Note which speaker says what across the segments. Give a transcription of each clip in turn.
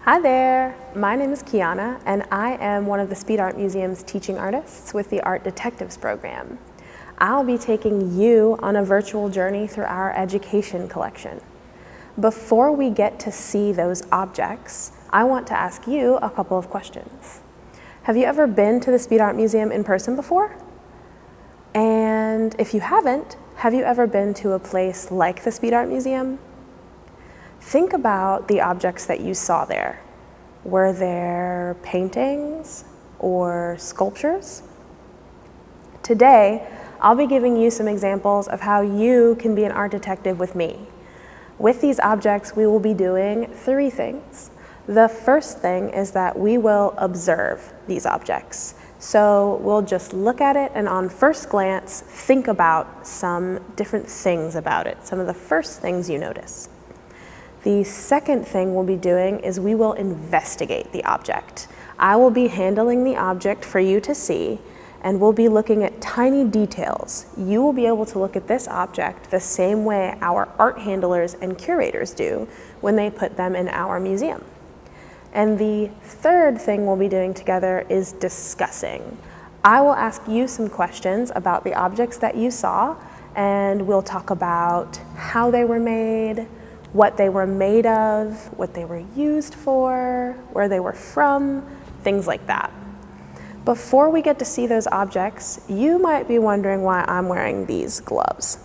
Speaker 1: Hi there, my name is Kiana and I am one of the Speed Art Museum's teaching artists with the Art Detectives program. I'll be taking you on a virtual journey through our education collection. Before we get to see those objects, I want to ask you a couple of questions. Have you ever been to the Speed Art Museum in person before? And if you haven't, have you ever been to a place like the Speed Art Museum? Think about the objects that you saw there. Were there paintings or sculptures? Today, I'll be giving you some examples of how you can be an art detective with me. With these objects, we will be doing three things. The first thing is that we will observe these objects. So we'll just look at it and on first glance, think about some different things about it, some of the first things you notice. The second thing we'll be doing is we will investigate the object. I will be handling the object for you to see, and we'll be looking at tiny details. You will be able to look at this object the same way our art handlers and curators do when they put them in our museum. And the third thing we'll be doing together is discussing. I will ask you some questions about the objects that you saw, and we'll talk about how they were made, what they were made of, what they were used for, where they were from, things like that. Before we get to see those objects, you might be wondering why I'm wearing these gloves.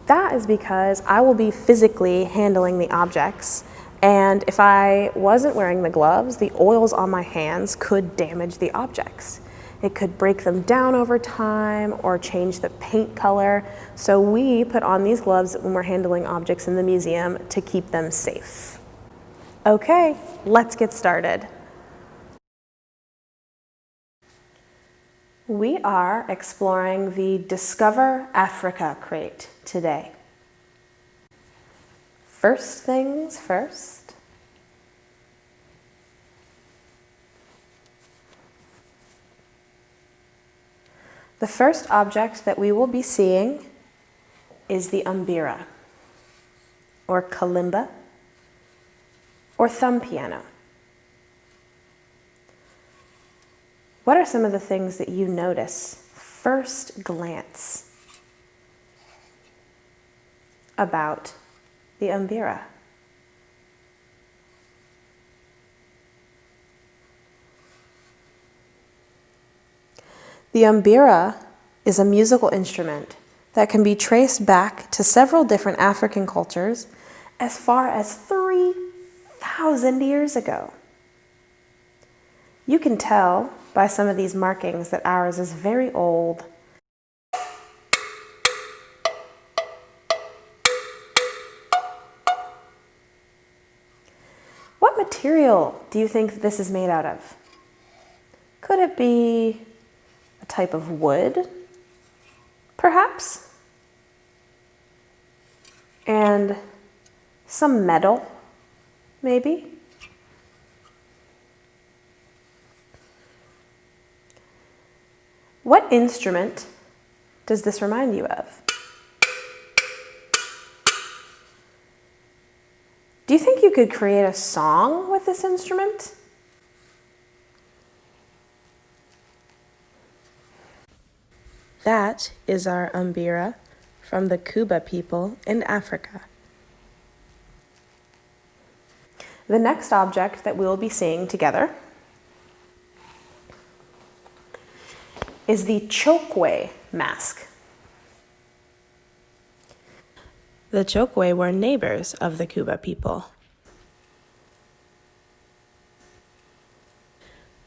Speaker 1: That is because I will be physically handling the objects, and if I wasn't wearing the gloves, the oils on my hands could damage the objects. It could break them down over time or change the paint color. So we put on these gloves when we're handling objects in the museum to keep them safe. Okay, let's get started. We are exploring the Discover Africa crate today. First things first. The first object that we will be seeing is the umbira, or kalimba, or thumb piano. What are some of the things that you notice first glance about the umbira? The umbira is a musical instrument that can be traced back to several different African cultures as far as 3,000 years ago. You can tell by some of these markings that ours is very old. What material do you think this is made out of? Could it be a type of wood, perhaps? And some metal, maybe? What instrument does this remind you of? Do you think you could create a song with this instrument? That is our umbira from the Kuba people in Africa. The next object that we'll be seeing together is the chokwe mask. The chokwe were neighbors of the Kuba people.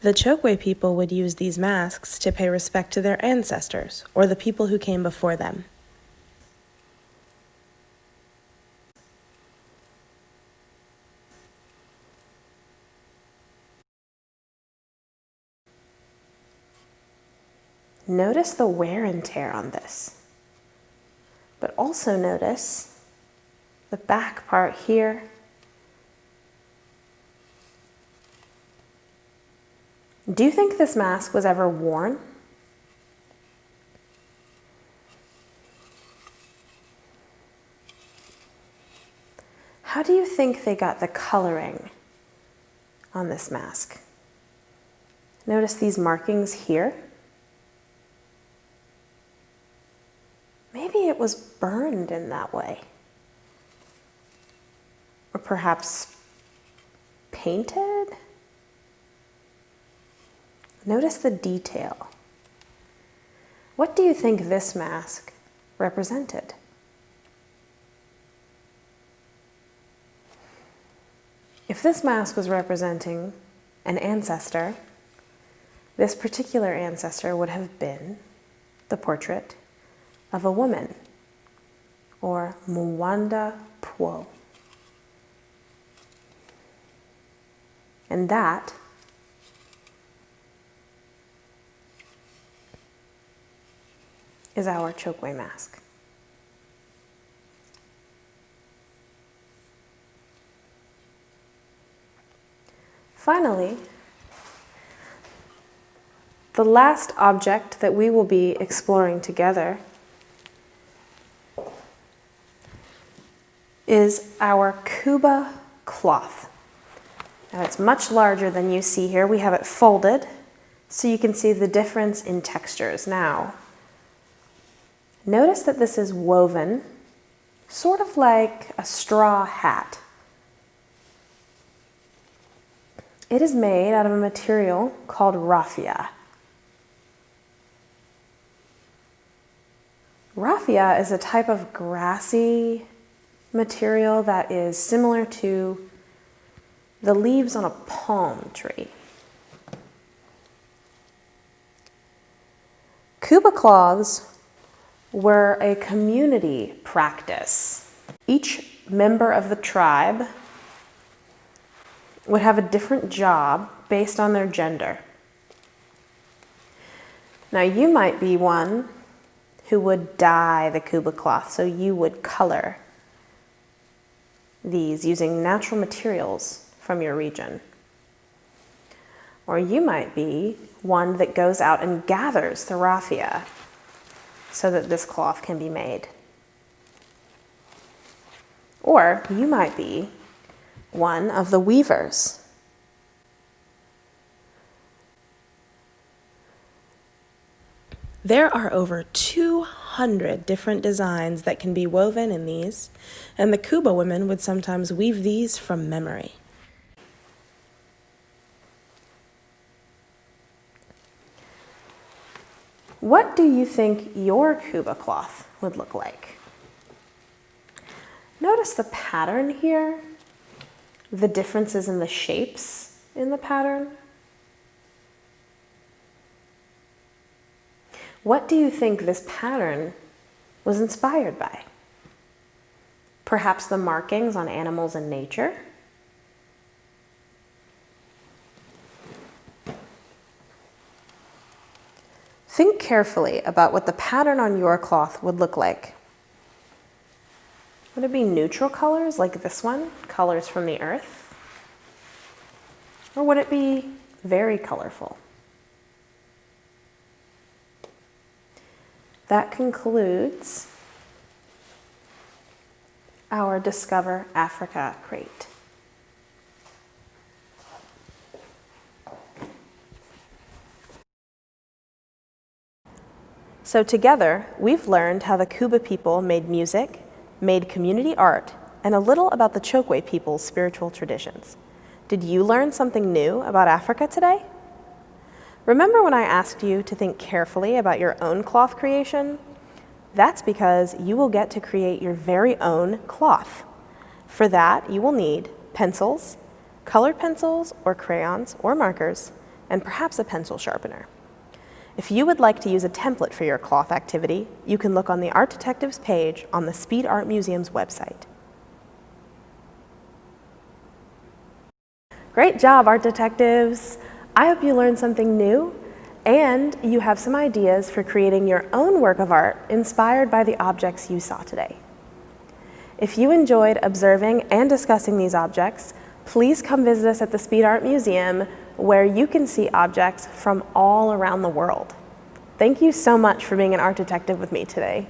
Speaker 1: The chokwe people would use these masks to pay respect to their ancestors or the people who came before them. Notice the wear and tear on this, but also notice the back part here. Do you think this mask was ever worn? How do you think they got the coloring on this mask. Notice these markings here. Maybe it was burned in that way. Or perhaps painted? Notice the detail. What do you think this mask represented? If this mask was representing an ancestor, this particular ancestor would have been the portrait of a woman, or Mwanda Puo. And that is our Chokwe mask. Finally, the last object that we will be exploring together is our Kuba cloth. Now it's much larger than you see here. We have it folded so you can see the difference in textures. Now, notice that this is woven sort of like a straw hat. It is made out of a material called raffia. Raffia is a type of grassy material that is similar to the leaves on a palm tree. Kuba cloths were a community practice. Each member of the tribe would have a different job based on their gender. Now you might be one who would dye the Kuba cloth, so you would color these using natural materials from your region. Or you might be one that goes out and gathers the raffia so that this cloth can be made. Or you might be one of the weavers. There are over 200 different designs that can be woven in these, and the Kuba women would sometimes weave these from memory. What do you think your Kuba cloth would look like? Notice the pattern here, the differences in the shapes in the pattern. What do you think this pattern was inspired by? Perhaps the markings on animals in nature? Think carefully about what the pattern on your cloth would look like. Would it be neutral colors like this one, colors from the earth? Or would it be very colorful? That concludes our Discover Africa crate. So together, we've learned how the Kuba people made music, made community art, and a little about the Chokwe people's spiritual traditions. Did you learn something new about Africa today? Remember when I asked you to think carefully about your own cloth creation? That's because you will get to create your very own cloth. For that, you will need pencils, colored pencils or crayons or markers, and perhaps a pencil sharpener. If you would like to use a template for your cloth activity, you can look on the Art Detectives page on the Speed Art Museum's website. Great job, Art Detectives! I hope you learned something new and you have some ideas for creating your own work of art inspired by the objects you saw today. If you enjoyed observing and discussing these objects, please come visit us at the Speed Art Museum where you can see objects from all around the world. Thank you so much for being an art detective with me today.